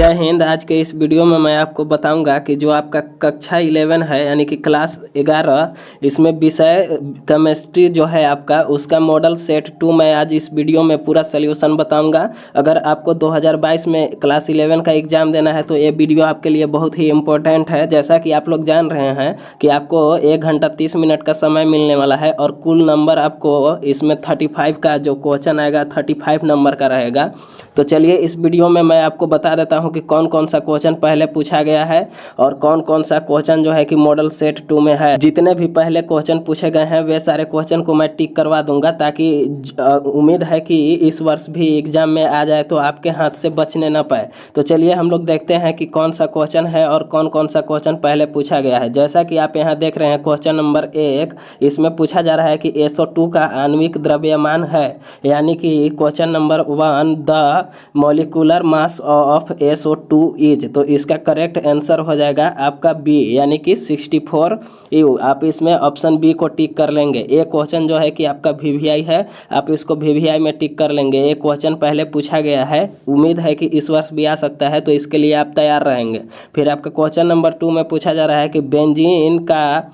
जय हिंद। आज के इस वीडियो में मैं आपको बताऊंगा कि जो आपका कक्षा 11 है यानी कि क्लास 11, इसमें विषय केमिस्ट्री जो है आपका, उसका मॉडल सेट 2 मैं आज इस वीडियो में पूरा सल्यूशन बताऊंगा। अगर आपको 2022 में क्लास 11 का एग्ज़ाम देना है तो ये वीडियो आपके लिए बहुत ही इम्पोर्टेंट है। जैसा कि आप लोग जान रहे हैं कि आपको 1 घंटा 30 मिनट का समय मिलने वाला है और कुल नंबर आपको इसमें 35 का जो क्वेश्चन आएगा 35 नंबर का रहेगा। तो चलिए इस वीडियो में मैं आपको बता देता हूं कि कौन कौन सा क्वेश्चन पहले पूछा गया है और कौन कौन सा क्वेश्चन जो है कि मॉडल सेट 2 में है। जितने भी पहले क्वेश्चन पूछे गए हैं वे सारे क्वेश्चन को मैं टिक करवा दूंगा, ताकि उम्मीद है कि इस वर्ष भी एग्जाम में आ जाए तो आपके हाथ से बचने ना पाए। तो चलिए हम लोग देखते हैं कि कौन सा क्वेश्चन है और कौन कौन सा क्वेश्चन पहले पूछा गया है। जैसा कि आप यहाँ देख रहे हैं क्वेश्चन नंबर 1, इसमें पूछा जा रहा है कि SO2 का आणविक द्रव्यमान है, यानी कि question number 1, the molecular mass of SO2 is. तो इसका करेक्ट आंसर हो जाएगा आपका बी, यानी कि 64 यू। आप इसमें ऑप्शन बी को टिक कर लेंगे। ये क्वेश्चन जो है कि आपका VVI है, आप इसको VVI में टिक कर लेंगे। ये क्वेश्चन पहले पूछा गया है, उम्मीद है कि इस वर्ष भी आ सकता है, तो इसके लिए आप तैयार रहेंगे। फिर आपका क्वेश्चन नंबर 2 में पूछा जा रहा है कि बेंजीन का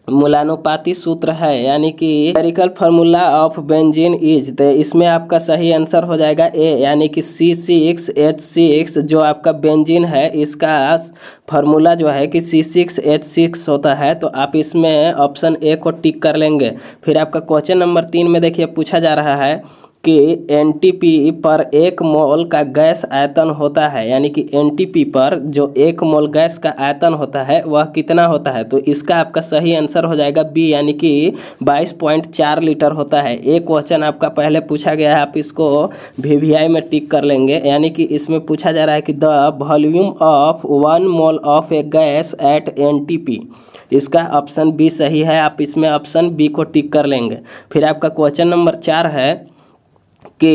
मूलानुपाती सूत्र है, यानी कि numerical formula of benzene is. तो इसमें आपका सही आंसर हो जाएगा ए, यानी कि C6H6। जो आपका बेंजीन है इसका फार्मूला जो है कि C6H6 होता है। तो आप इसमें ऑप्शन ए को टिक कर लेंगे। फिर आपका क्वेश्चन नंबर 3 में देखिए पूछा जा रहा है कि NTP पर 1 मोल का गैस आयतन होता है, यानी कि NTP पर जो 1 मोल गैस का आयतन होता है वह कितना होता है। तो इसका आपका सही आंसर हो जाएगा बी, यानी कि 22.4 लीटर होता है। एक क्वेश्चन आपका पहले पूछा गया है, आप इसको VVI में टिक कर लेंगे। यानी कि इसमें पूछा जा रहा है कि the volume of 1 mole of A gas at NTP। इसका ऑप्शन बी सही है, आप इसमें ऑप्शन बी को टिक कर लेंगे। फिर आपका क्वेश्चन नंबर 4 है कि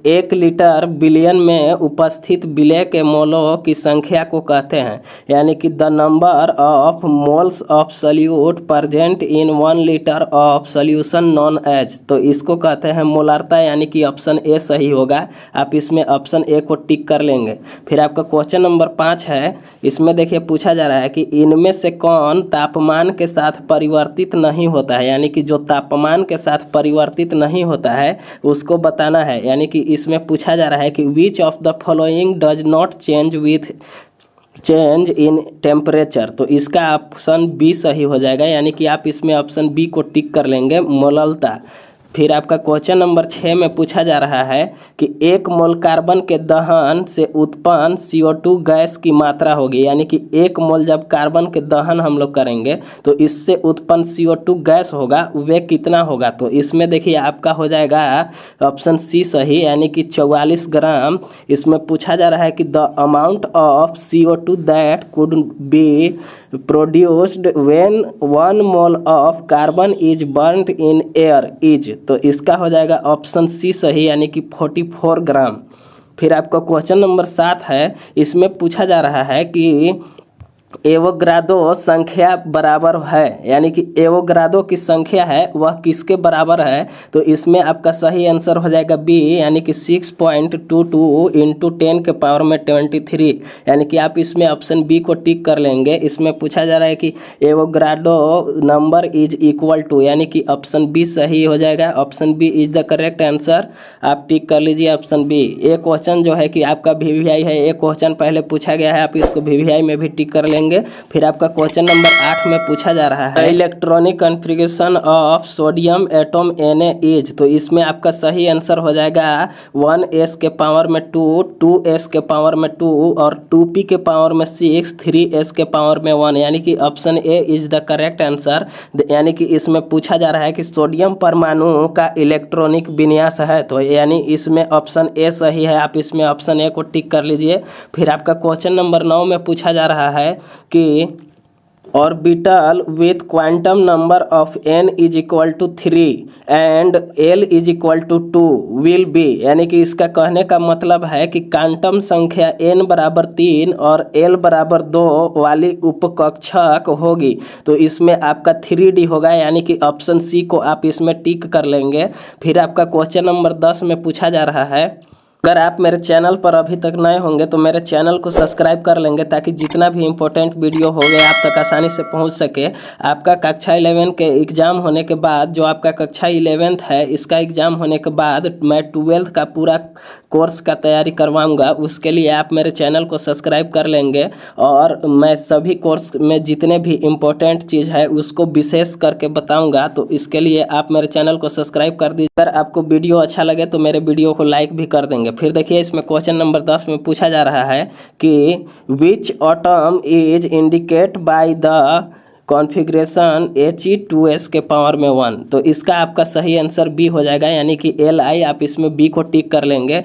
1 लीटर बिलियन में उपस्थित विलय के मोलों की संख्या को कहते हैं, यानी कि the number of moles of solute present in 1 litre of solution known as. तो इसको कहते हैं मोलारता, यानी कि ऑप्शन ए सही होगा। आप इसमें ऑप्शन ए को टिक कर लेंगे। फिर आपका क्वेश्चन नंबर 5 है, इसमें देखिए पूछा जा रहा है कि इनमें से कौन तापमान के साथ परिवर्तित नहीं होता है, यानी कि जो तापमान के साथ परिवर्तित नहीं होता है उसको बताना है। यानी कि इसमें पूछा जा रहा है कि which of the following does not change with change in temperature. तो इसका ऑप्शन बी सही हो जाएगा, यानी कि आप इसमें ऑप्शन बी को टिक कर लेंगे, मोललता। फिर आपका क्वेश्चन नंबर 6 में पूछा जा रहा है कि 1 मोल कार्बन के दहन से उत्पन्न CO2 गैस की मात्रा होगी, यानी कि 1 मोल जब कार्बन के दहन हम लोग करेंगे तो इससे उत्पन्न CO2 गैस होगा, वे कितना होगा। तो इसमें देखिए आपका हो जाएगा ऑप्शन सी सही, यानी कि 44 ग्राम। इसमें पूछा जा रहा है कि the amount of CO2 that could be produced when 1 mole of carbon is burned in air is. तो इसका हो जाएगा ऑप्शन सी सही, यानी कि 44 ग्राम। फिर आपका क्वेश्चन नंबर 7 है, इसमें पूछा जा रहा है कि एवोग्रादो संख्या बराबर है, यानी कि एवोग्रादो की संख्या है वह किसके बराबर है। तो इसमें आपका सही आंसर हो जाएगा बी, यानी कि 6.22 इंटू 10 के पावर में 23, यानी कि आप इसमें ऑप्शन बी को टिक कर लेंगे। इसमें पूछा जा रहा है कि एवोग्राडो नंबर इज इक्वल टू, यानी कि ऑप्शन बी सही हो जाएगा। Option B is the correct answer, आप टिक कर लीजिए ऑप्शन बी। एक क्वेश्चन जो है कि आपका VVI है, एक क्वेश्चन पहले पूछा गया है, आप इसको VVI में भी टिक कर लेंगे। फिर आपका क्वेश्चन नंबर 8 में पूछा जा रहा है electronic configuration of sodium atom Na is. तो इसमें आपका सही आंसर हो जाएगा 1s के पावर में 2, 2s के पावर में 2 और 2p के पावर में 6, 3s के पावर में 1, यानी कि option A is the correct answer. यानी कि इसमें पूछा जा रहा है कि सोडियम परमाणु का इलेक्ट्रॉनिक विन्यास है, तो यानी इसमें ऑप्शन ए सही है, आप इसमें ऑप्शन ए को टिक कर लीजिए। फिर आपका क्वेश्चन नंबर 9 में पूछा जा रहा है कि orbital with quantum number of n is equal to 3 and l is equal to 2 will be, यानी कि इसका कहने का मतलब है कि क्वांटम संख्या n बराबर 3 और l बराबर 2 वाली उपकक्षक होगी। तो इसमें आपका 3D होगा, यानी कि ऑप्शन सी को आप इसमें टिक कर लेंगे। फिर आपका क्वेश्चन नंबर 10 में पूछा जा रहा है अगर आप मेरे चैनल पर अभी तक नए होंगे तो मेरे चैनल को सब्सक्राइब कर लेंगे ताकि जितना भी इम्पोर्टेंट वीडियो हो गया आप तक आसानी से पहुंच सके। आपका कक्षा 11 के एग्ज़ाम होने के बाद, जो आपका कक्षा 11th है इसका एग्ज़ाम होने के बाद मैं 12th का पूरा कोर्स का तैयारी करवाऊंगा। उसके लिए आप मेरे चैनल को सब्सक्राइब कर लेंगे और मैं सभी कोर्स में जितने भी इम्पोर्टेंट चीज़ है उसको विशेष करके बताऊँगा। तो इसके लिए आप मेरे चैनल को सब्सक्राइब कर दीजिए। अगर आपको वीडियो अच्छा लगे तो मेरे वीडियो को लाइक भी कर देंगे। फिर देखिए इसमें क्वेश्चन नंबर 10 में पूछा जा रहा है कि which atom is indicate by the configuration He2S के पावर में 1। तो इसका आपका सही आंसर बी हो जाएगा, यानी कि Li। आप इसमें बी को टिक कर लेंगे।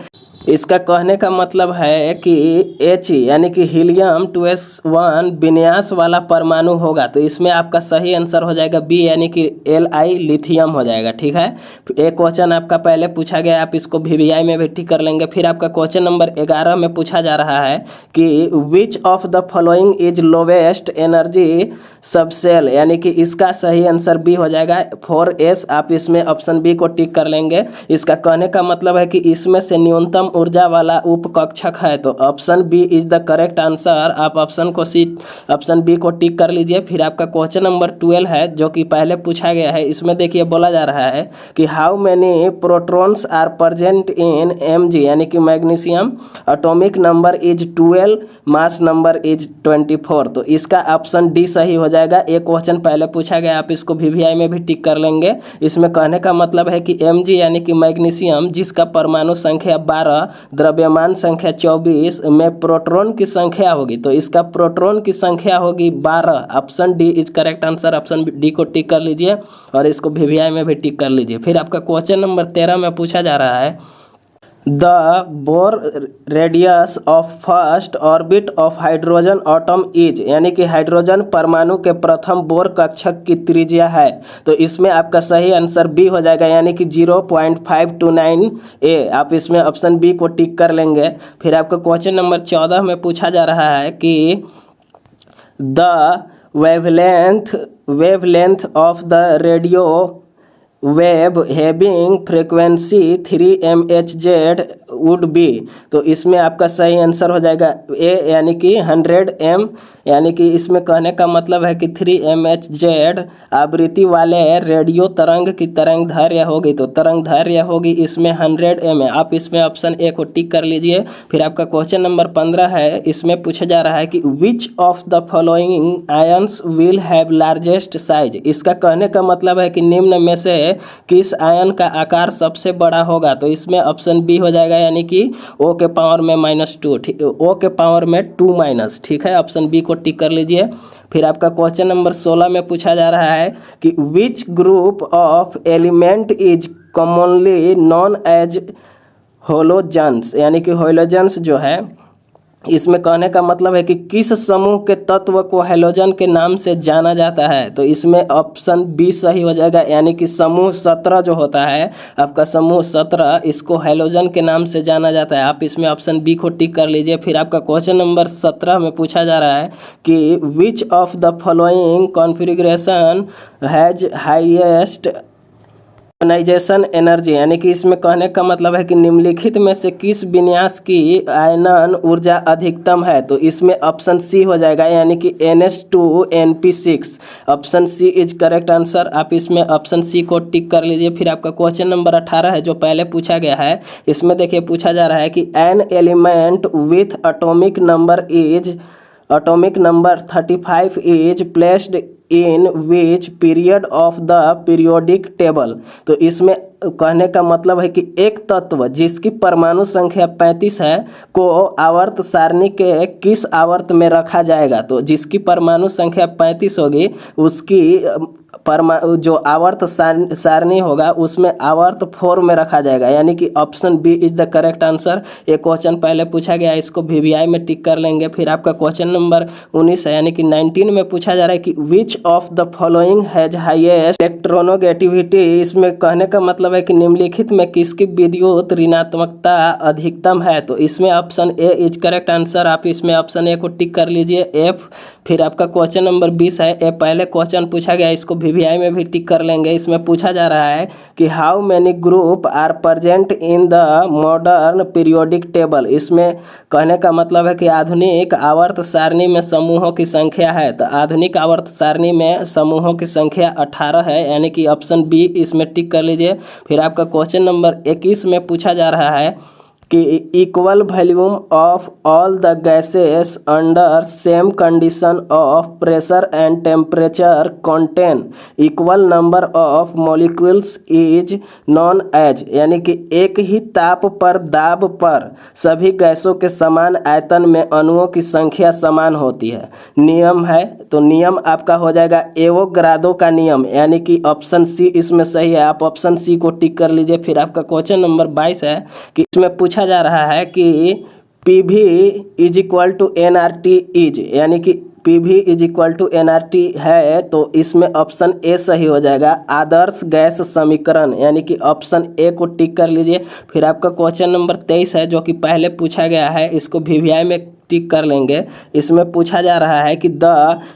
इसका कहने का मतलब है कि He यानी कि हीलियम 2s1 विन्यास वाला परमाणु होगा। तो इसमें आपका सही आंसर हो जाएगा बी, यानी कि Li लिथियम हो जाएगा। ठीक है, एक क्वेश्चन आपका पहले पूछा गया, आप इसको VVI में भी टिक कर लेंगे। फिर आपका क्वेश्चन नंबर 11 में पूछा जा रहा है कि which of the following is lowest energy subshell, यानी कि इसका सही आंसर बी हो जाएगा 4s। आप इसमें ऑप्शन बी को टिक कर लेंगे। इसका कहने का मतलब है कि इसमें से न्यूनतम ऊर्जा वाला उपकक्षक है। तो option B is the correct answer. आप ऑप्शन बी को टिक कर लीजिए। फिर आपका क्वेश्चन नंबर 12 है जो कि पहले पूछा गया है। इसमें देखिए बोला जा रहा है कि how many protons are present in Mg, यानी कि magnesium atomic number is 12, mass number is 24। तो इसका ऑप्शन डी सही हो जाएगा। एक क्वेश्चन पहले पूछा गया, आप इसको VVI में भी टिक कर लेंगे। इसमें कहने का मतलब है कि Mg यानी कि मैग्नीशियम, जिसका परमाणु संख्या 12, द्रव्यमान संख्या 24 में प्रोटॉन की संख्या होगी। तो इसका प्रोटॉन की संख्या होगी 12। Option D is correct answer. Option D को टिक कर लीजिए और इसको VVI में भी टिक कर लीजिए। फिर आपका क्वेश्चन नंबर 13 में पूछा जा रहा है the bore radius of first orbit of hydrogen atom is, यानी कि हाइड्रोजन परमाणु के प्रथम बोर कक्षक की त्रिज्या है। तो इसमें आपका सही आंसर बी हो जाएगा, यानी कि 0.529 a। आप इसमें ऑप्शन बी को टिक कर लेंगे। फिर आपका क्वेश्चन नंबर 14 में पूछा जा रहा है कि the wavelength of the radio wave having frequency 3 MHz would be. तो इसमें आपका सही आंसर हो जाएगा ए, यानी कि 100 M, यानी कि इसमें कहने का मतलब है कि 3 MHz आवृत्ति वाले रेडियो तरंग की तरंग दैर्घ्य होगी। तो तरंग दैर्घ्य होगी इसमें 100 M है। आप इसमें ऑप्शन ए को टिक कर लीजिए। फिर आपका क्वेश्चन नंबर 15 है। इसमें पूछा जा रहा है कि which of the following ions will have largest size. इसका कहने का मतलब है कि निम्न में से किस आयन का आकार सबसे बड़ा होगा। तो इसमें ऑप्शन बी हो जाएगा, यानी कि O के पावर में -2, O के पावर में 2-। ठीक है, ऑप्शन बी को टिक कर लीजिए। फिर आपका क्वेश्चन नंबर 16 में पूछा जा रहा है कि which group of element is commonly known as halogens, यानी कि होलोजन्स जो है, इसमें कहने का मतलब है कि किस समूह के तत्व को हैलोजन के नाम से जाना जाता है। तो इसमें ऑप्शन बी सही हो जाएगा, यानी कि समूह 17 जो होता है आपका समूह 17, इसको हैलोजन के नाम से जाना जाता है। आप इसमें ऑप्शन बी को टिक कर लीजिए। फिर आपका क्वेश्चन नंबर 17 में पूछा जा रहा है कि which of the following configuration has highest ionisation energy, यानी कि इसमें कहने का मतलब है कि निम्नलिखित में से किस विन्यास की आयनन ऊर्जा अधिकतम है। तो इसमें ऑप्शन सी हो जाएगा, यानी कि NH2NP6। Option C is correct answer. आप इसमें ऑप्शन सी को टिक कर लीजिए। फिर आपका क्वेश्चन नंबर 18 है जो पहले पूछा गया है। इसमें देखिए पूछा जा रहा है कि an element with atomic number 35 is placed in which period of the periodic table. तो इसमें कहने का मतलब है कि एक तत्व जिसकी परमाणु संख्या 35 है को आवर्त सारणी के किस आवर्त में रखा जाएगा। तो जिसकी परमाणु संख्या 35 होगी उसकी जो आवर्त सारणी होगा उसमें आवर्त 4 में रखा जाएगा, यानी कि option B is the correct answer. एक क्वेश्चन पहले पूछा गया, इसको VVI में टिक कर लेंगे। फिर आपका क्वेश्चन नंबर 19 है, यानी कि 19 में पूछा जा रहा है कि which of the following has highest electronegativity. इसमें कहने का मतलब मतलब है कि निम्नलिखित में किसकी विद्युत ऋणात्मकता अधिकतम है? तो इसमें option A is correct answer. आप इसमें ऑप्शन ए को टिक कर लीजिए एफ। फिर आपका क्वेश्चन नंबर 20 है। ए पहले क्वेश्चन पूछा गया, इसको वीवीआई में भी टिक कर लेंगे। इसमें पूछा जा रहा है कि how many group are present in the modern periodic table. इसमें कहने का मतलब है कि आधुनिक आवर्त सारणी में समूहों की संख्या है। तो आधुनिक आवर्त सारणी में समूहों की संख्या 18 है, यानी कि ऑप्शन बी इसमें टिक कर लीजिए। फिर आपका क्वेश्चन नंबर 21 में पूछा जा रहा है कि equal volume of all the gases under same condition of pressure and temperature contain equal number of molecules is known as, यानी कि एक ही ताप पर दाब पर सभी गैसों के समान आयतन में अणुओं की संख्या समान होती है। नियम है, तो नियम आपका हो जाएगा एवोगाड्रो का नियम, यानी कि ऑप्शन सी इसमें सही है। आप ऑप्शन सी को टिक कर लीजिए। फिर आपका क्वेश्चन नंबर 22 है कि इसमें पूछा जा रहा है कि P V is equal to N R T is, यानी कि P V is equal to N R T है। तो इसमें ऑप्शन ए सही हो जाएगा, आदर्श गैस समीकरण, यानी कि ऑप्शन ए को टिक कर लीजिए। फिर आपका क्वेश्चन नंबर 23 है जो कि पहले पूछा गया है, इसको वीवीआई में टिक कर लेंगे। इसमें पूछा जा रहा है कि the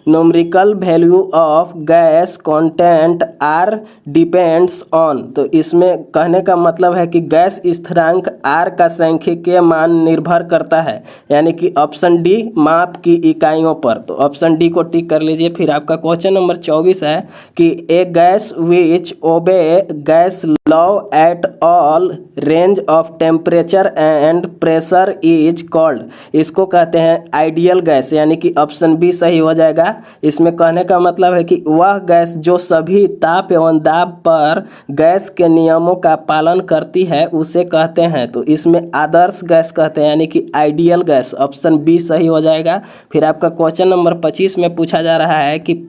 numerical value of gas constant are depends on. तो इसमें कहने का मतलब है कि गैस स्थिरांक आर का सांख्यिकीय मान निर्भर करता है, यानी कि ऑप्शन डी माप की इकाइयों पर। तो ऑप्शन डी को टिक कर लीजिए। फिर आपका क्वेश्चन नंबर 24 है कि ए gas which obey gas law at all range of temperature and pressure is called. इसको कहते हैं आइडियल गैस, यानी कि ऑप्शन बी सही हो जाएगा। इसमें कहने का मतलब है कि वह गैस जो सभी ताप एवं दाब पर गैस के नियमों का पालन करती है उसे कहते हैं। तो इसमें आदर्श गैस कहते हैं, यानी कि आइडियल गैस, ऑप्शन बी सही हो जाएगा। फिर आपका क्वेश्चन नंबर 25 में पूछा जा रहा है कि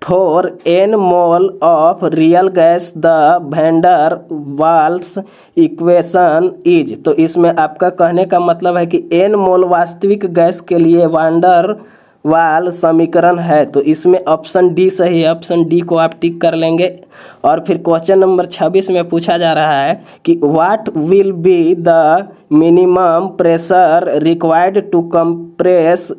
for N mole of real gas the van der Waals equation is. तो इसमें आपका कहने का मतलब है कि एन मोल वास्तविक गैस के लिए वैंडर वाल समीकरण है। तो इसमें ऑप्शन डी सही है, ऑप्शन डी को आप टिक कर लेंगे। और फिर क्वेश्चन नंबर 26 में पूछा जा रहा है कि what will be the minimum pressure required to compress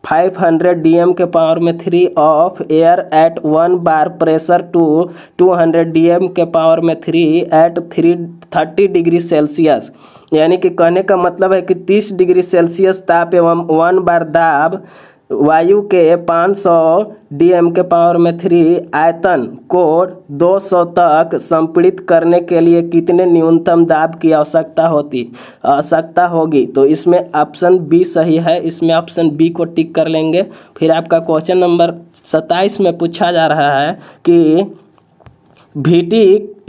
500 dm के पावर में 3 of air at 1 bar pressure to 200 dm के पावर में 3 एट 30 डिग्री सेल्सियस, यानी कि कहने का मतलब है कि 30 डिग्री सेल्सियस ताप एवं 1 बार दाब वायु के 500 dm के पावर में 3 आयतन को 200 तक संपीड़ित करने के लिए कितने न्यूनतम दाब की आवश्यकता होगी। तो इसमें ऑप्शन बी सही है, इसमें ऑप्शन बी को टिक कर लेंगे। फिर आपका क्वेश्चन नंबर 27 में पूछा जा रहा है कि Vt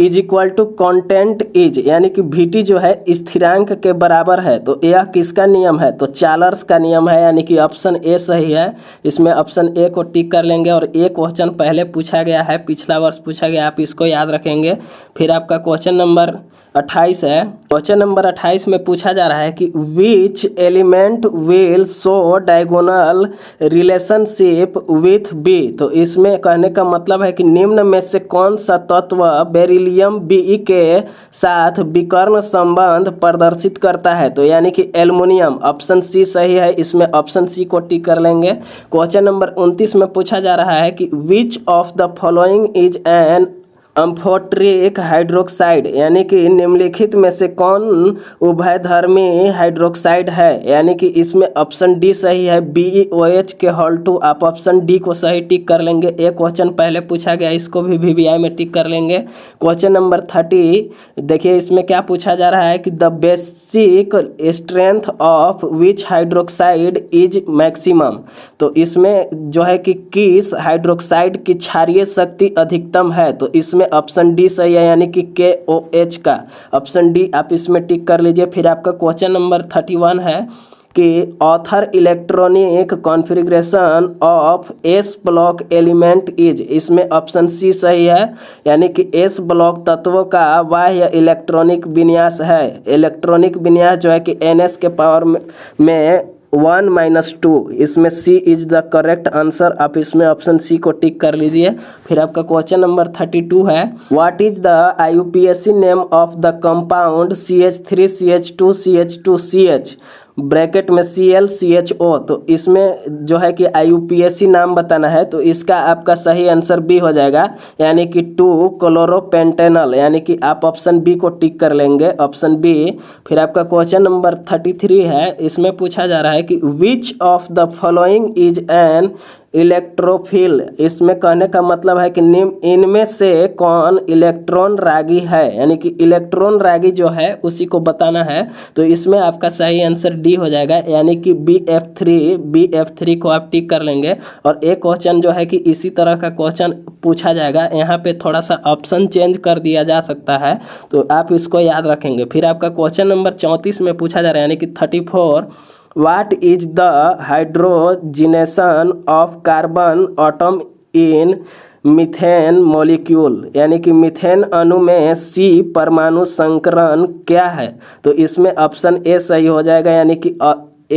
is equal to constant is, यानी कि Vt जो है स्थिरांक के बराबर है। तो यह किसका नियम है? तो चार्ल्स का नियम है, यानी कि ऑप्शन ए सही है। इसमें ऑप्शन ए को टिक कर लेंगे। और ए क्वेश्चन पहले पूछा गया है, पिछला वर्ष पूछा गया, आप इसको याद रखेंगे। फिर आपका क्वेश्चन नंबर 28 है। क्वेश्चन नंबर 28 में पूछा जा रहा है कि which element will show diagonal relationship with B. तो इसमें कहने का मतलब है कि निम्न में से कौन सा तत्व बेरिलियम बी के साथ विकर्ण संबंध प्रदर्शित करता है? तो यानी कि एल्युमिनियम, ऑप्शन सी सही है। इसमें ऑप्शन सी को टिक कर लेंगे। क्वेश्चन नंबर 29 में पूछा जा रहा है कि which of the following is an amphoteric hydroxide, यानी कि निम्नलिखित में से कौन उभयधर्मी हाइड्रोक्साइड है? यानी कि इसमें ऑप्शन डी सही है, BeOH के होल 2। आप ऑप्शन डी को सही टिक कर लेंगे। एक क्वेश्चन पहले पूछा गया, इसको भी वीवीआई में टिक कर लेंगे। क्वेश्चन नंबर 30 देखिए, इसमें क्या पूछा जा रहा है कि the basic strength of which hydroxide is maximum. तो इसमें जो है कि किस हाइड्रोक्साइड की क्षारीय शक्ति अधिकतम है? तो इसमें ऑप्शन डी सही है, यानी कि KOH का, ऑप्शन डी आप इसमें टिक कर लीजिए। फिर आपका क्वेश्चन नंबर 31 है कि author electronic configuration of S block element is. इसमें ऑप्शन सी सही है, यानी कि एस ब्लॉक तत्वों का बाह्य इलेक्ट्रॉनिक विन्यास है। इलेक्ट्रॉनिक विन्यास जो है कि NS के पावर में 1 - 2, इसमें सी इज द करेक्ट आंसर। आप इसमें ऑप्शन सी को टिक कर लीजिए। फिर आपका क्वेश्चन नंबर 32 है, what is the IUPAC name of the compound CH3CH2CH2CH bracket में ClCHO। तो इसमें जो है कि IUPAC नाम बताना है, तो इसका आपका सही आंसर बी हो जाएगा, यानी कि 2 क्लोरोपेंटेनॉल, यानी कि आप ऑप्शन बी को टिक कर लेंगे, ऑप्शन बी। फिर आपका क्वेश्चन नंबर 33 है, इसमें पूछा जा रहा है कि which of the following is N electrophile. इसमें कहने का मतलब है कि इनमें से कौन इलेक्ट्रॉन रागी है, यानी कि इलेक्ट्रॉन रागी जो है उसी को बताना है। तो इसमें आपका सही आंसर डी हो जाएगा, यानी कि BF3 को आप टिक कर लेंगे। और एक क्वेश्चन जो है कि इसी तरह का क्वेश्चन पूछा जाएगा, यहाँ पे थोड़ा सा ऑप्शन चेंज कर दिया जा सकता है, तो आप इसको याद रखेंगे। फिर आपका क्वेश्चन नंबर 34 में पूछा जा रहा है, यानी कि 34, What is the hydrogenation of carbon atom in methane molecule, यानी कि मीथेन अणु में C परमाणु संकरण क्या है। तो इसमें ऑप्शन ए सही हो जाएगा, यानी कि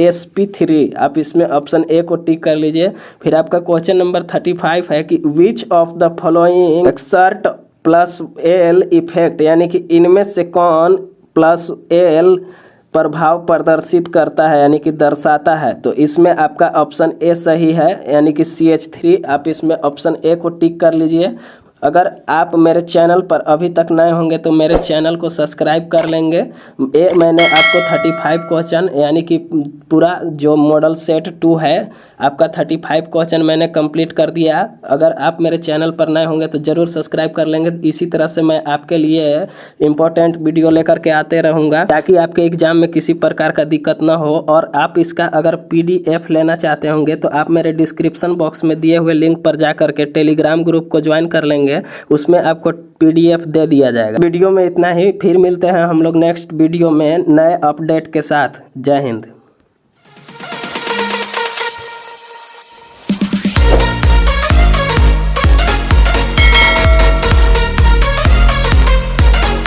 sp3। आप इसमें ऑप्शन ए को टिक कर लीजिए। फिर आपका क्वेश्चन नंबर 35 है कि which of the following exert plus L effect, यानी कि इनमें से कौन प्लस एल प्रभाव प्रदर्शित करता है, यानी कि दर्शाता है। तो इसमें आपका ऑप्शन ए सही है, यानी कि CH3। आप इसमें ऑप्शन ए को टिक कर लीजिए। अगर आप मेरे चैनल पर अभी तक नए होंगे तो मेरे चैनल को सब्सक्राइब कर लेंगे। मैंने आपको 35 क्वेश्चन, यानी कि पूरा जो मॉडल सेट 2 है आपका 35 क्वेश्चन मैंने कंप्लीट कर दिया। अगर आप मेरे चैनल पर नए होंगे तो ज़रूर सब्सक्राइब कर लेंगे। इसी तरह से मैं आपके लिए इम्पोर्टेंट वीडियो लेकर के आते रहूँगा, ताकि आपके एग्जाम में किसी प्रकार का दिक्कत ना हो। और आप इसका अगर PDF लेना चाहते होंगे तो आप मेरे डिस्क्रिप्शन बॉक्स में दिए हुए लिंक पर जा करके टेलीग्राम ग्रुप को ज्वाइन कर लेंगे, उसमें आपको PDF दे दिया जाएगा। वीडियो में इतना ही, फिर मिलते हैं हम लोग नेक्स्ट वीडियो में नए अपडेट के साथ। जय हिंद।